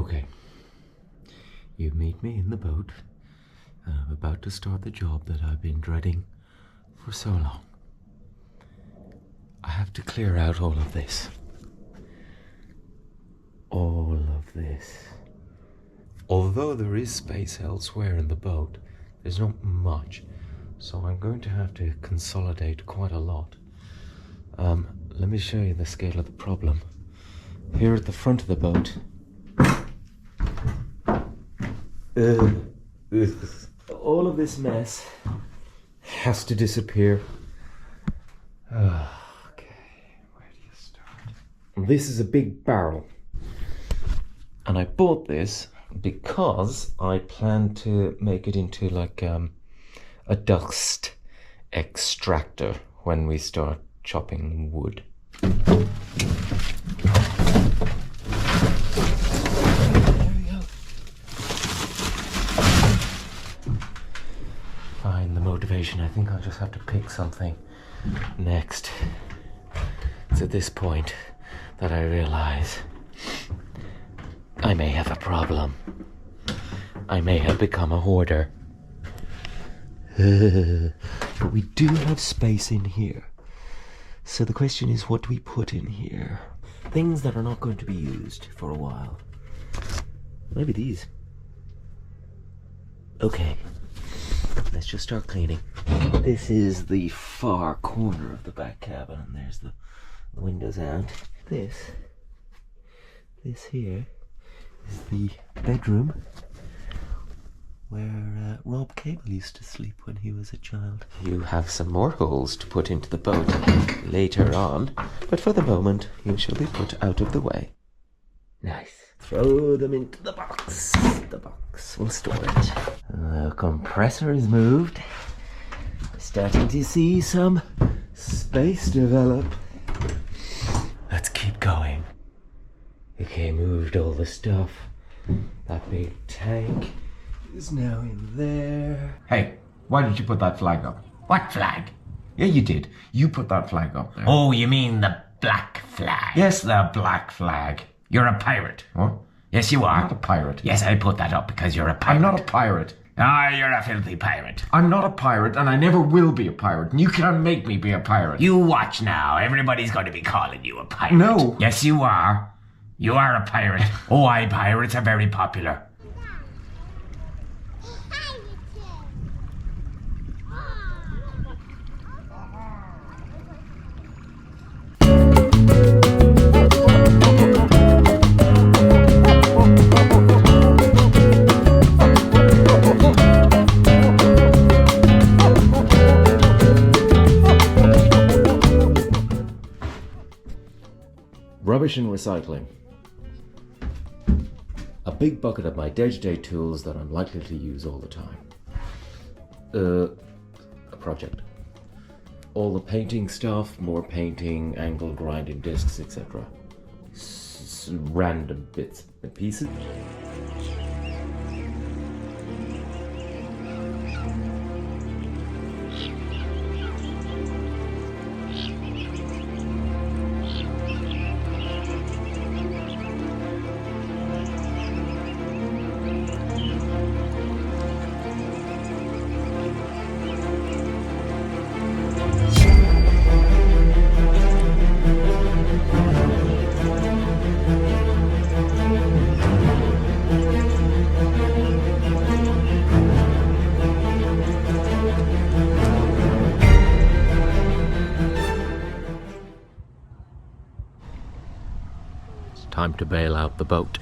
Okay. You meet me in the boat. I'm about to start the job that I've been dreading for so long. I have to clear out all of this. All of this. Although there is space elsewhere in the boat, there's not much. So I'm going to have to consolidate quite a lot. Let me show you the scale of the problem. Here at the front of the boat. All of this mess has to disappear. Okay, where do you start? This is a big barrel. And I bought this because I plan to make it into like a dust extractor when we start chopping wood. There we go. Find the motivation. I think I'll just have to pick something next. It's at this point that I realize I may have a problem. I may have become a hoarder. But we do have space in here. So the question is, what do we put in here? Things that are not going to be used for a while. Maybe these. Okay. Let's just start cleaning. This is the far corner of the back cabin, and there's the windows out. This here is the bedroom where Rob Cable used to sleep when he was a child. You have some more holes to put into the boat later on, but for the moment you shall be put out of the way. Nice. Throw them into the box. The box will store it. The compressor is moved. We're starting to see some space develop. Let's keep going. Okay, moved all the stuff. That big tank is now in there. Hey, why did you put that flag up? What flag? Yeah, you did. You put that flag up there. Oh, you mean the black flag? Yes, the black flag. You're a pirate. What? Yes, you are. I'm not a pirate. Yes, I put that up because you're a pirate. I'm not a pirate. Ah, you're a filthy pirate. I'm not a pirate, and I never will be a pirate, and you can't make me be a pirate. You watch now. Everybody's going to be calling you a pirate. No. Yes, you are. You are a pirate. Oh, aye, pirates are very popular. Rubbish and recycling. A big bucket of my day-to-day tools that I'm likely to use all the time. A project. All the painting stuff, more painting, angle grinding discs, etc. Random bits and pieces. Time to bail out the boat.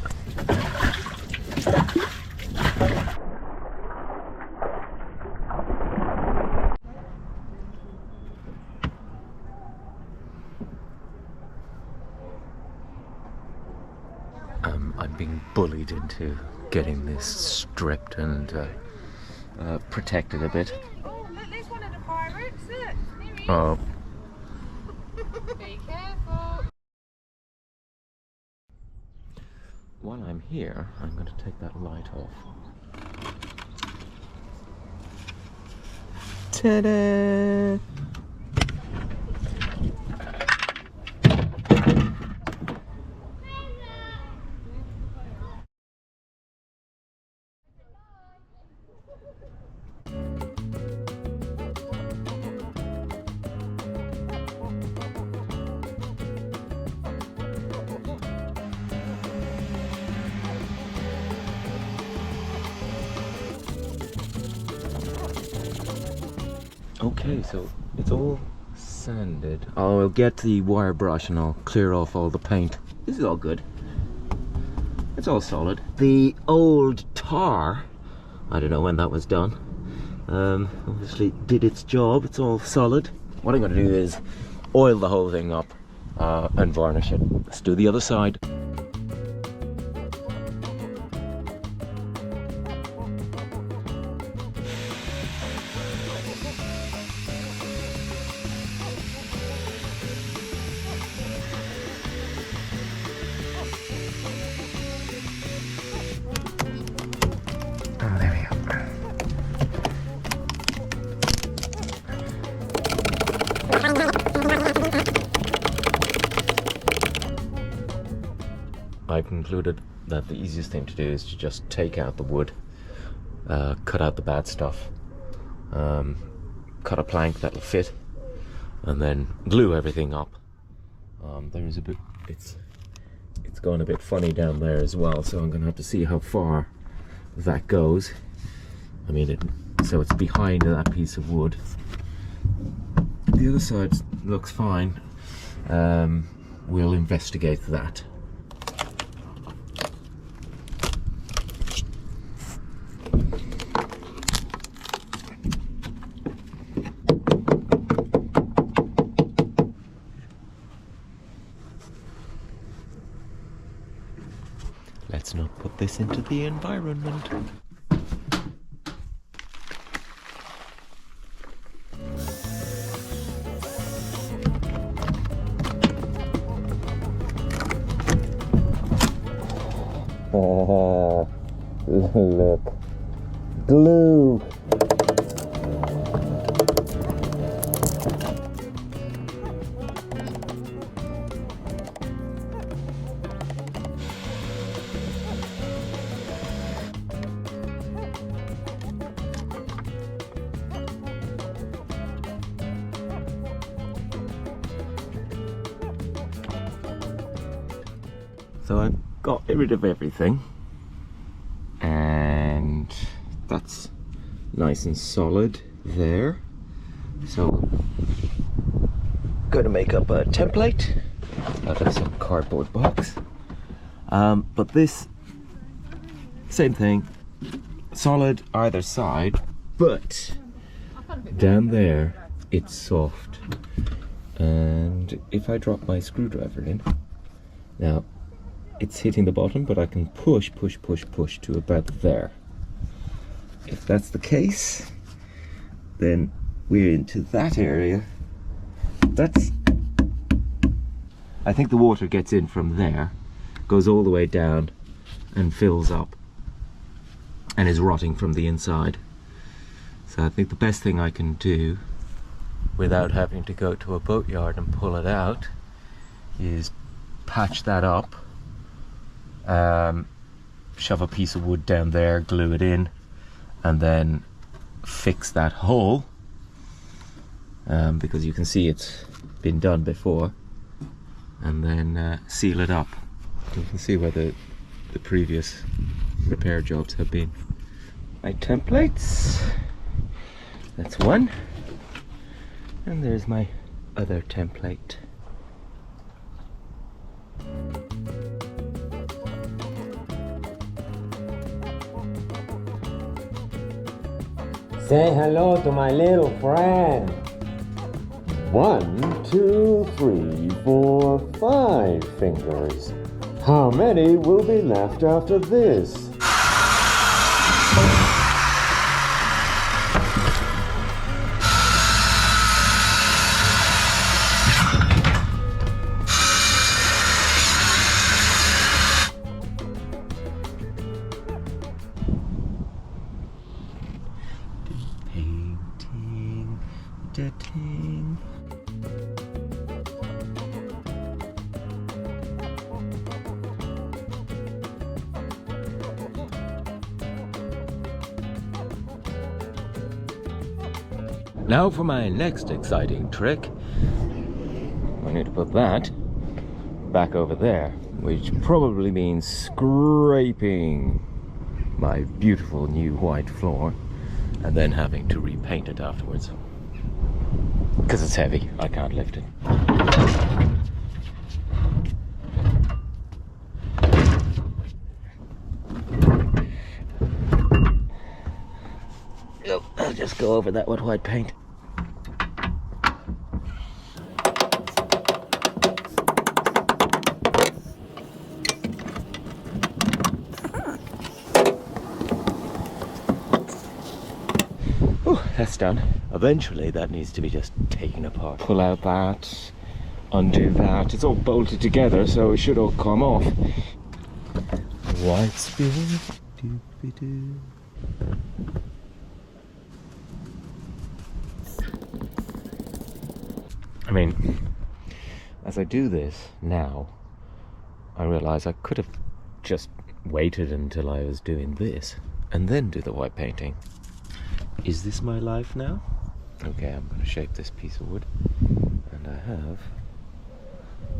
I'm being bullied into getting this stripped and protected a bit. Oh, look, there's one of the pirates. Look, there he is. Oh. Be careful. While I'm here, I'm going to take that light off. Ta-da! Okay, so it's all sanded. I'll get the wire brush and I'll clear off all the paint. This is all good. It's all solid. The old tar, I don't know when that was done, obviously did its job. It's all solid. What I'm going to do is oil the whole thing up and varnish it. Let's do the other side. Oh, there we go. I've concluded that the easiest thing to do is to just take out the wood, cut out the bad stuff, cut a plank that'll fit, and then glue everything up. There is a bit, it's going a bit funny down there as well, so I'm gonna have to see how far that goes. I mean, so it's behind that piece of wood. The other side looks fine. We'll investigate that. Let's not put this into the environment. Look. Glue. So I've got rid of everything, and that's nice and solid there. So going to make up a template out of some cardboard box, but this same thing, solid either side, but down there it's soft. And if I drop my screwdriver in now, it's hitting the bottom, but I can push to about there. If that's the case, then we're into that area. I think the water gets in from there, goes all the way down and fills up and is rotting from the inside. So I think the best thing I can do without having to go to a boatyard and pull it out is patch that up, shove a piece of wood down there, glue it in, and then fix that hole, because you can see it's been done before, and then seal it up. You can see where the previous repair jobs have been. My templates, that's one, and there's my other template. Say hello to my little friend. 1, 2, 3, 4, 5 fingers. How many will be left after this? Ting. Now for my next exciting trick. I need to put that back over there, which probably means scraping my beautiful new white floor and then having to repaint it afterwards. Because it's heavy, I can't lift it. Oh, I'll just go over that with white paint. That's done. Eventually that needs to be just taken apart. Pull out that, undo that. It's all bolted together, so it should all come off. White spirit, doobie-doo. I mean, as I do this now, I realise I could have just waited until I was doing this and then do the white painting. Is this my life now? Okay, I'm going to shape this piece of wood, and I have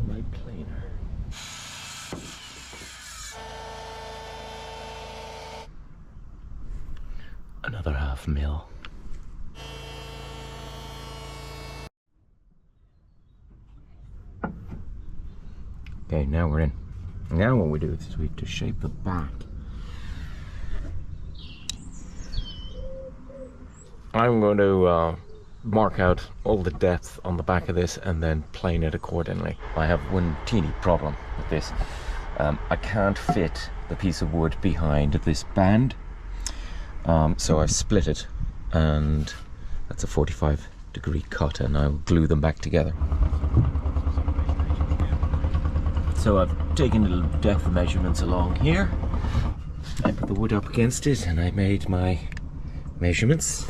my planer. Another 1/2 mil. Okay, now we're in. Now what we do is we just shape the back. I'm going to mark out all the depth on the back of this and then plane it accordingly. I have one teeny problem with this. I can't fit the piece of wood behind this band, so I've split it, and that's a 45-degree cut, and I'll glue them back together. So I've taken little depth measurements along here. I put the wood up against it and I made my measurements.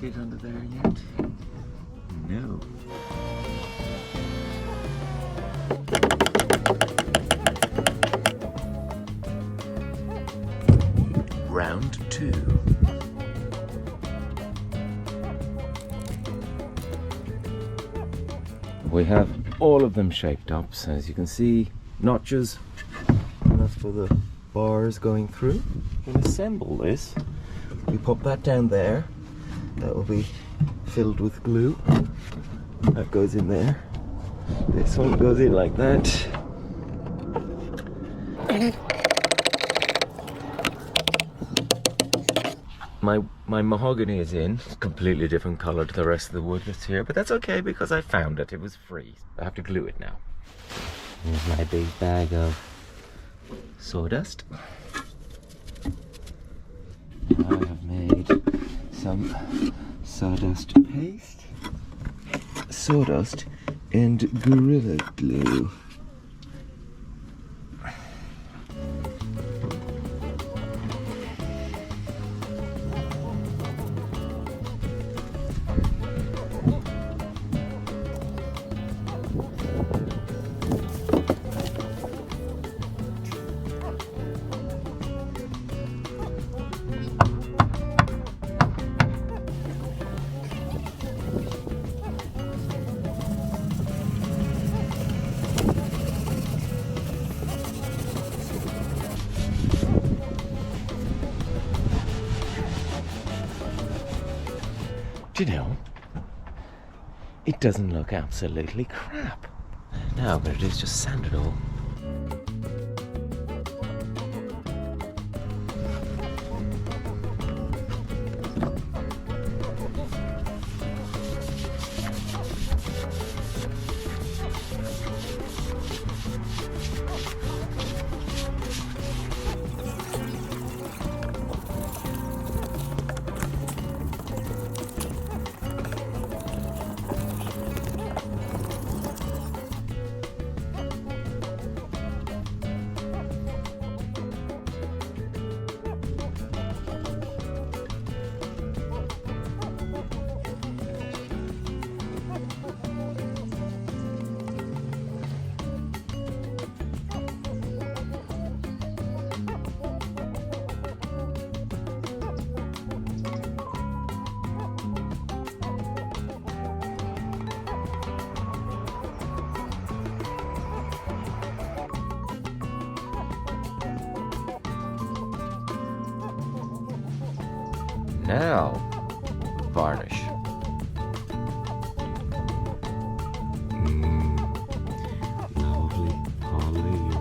Sit under there yet? No. Round 2. We have all of them shaped up, so as you can see, notches, and that's for the bars going through. We'll assemble this. We pop that down there. That will be filled with glue. That goes in there. This one goes in like that. My mahogany is in. It's a completely different colour to the rest of the wood that's here, but that's okay because I found it. It was free. I have to glue it now. Here's my big bag of sawdust. I have made some sawdust paste, sawdust, and Gorilla Glue. Do you know, it doesn't look absolutely crap. Now what I'm going to do is just sand it all. Now, varnish. Lovely polyurethane.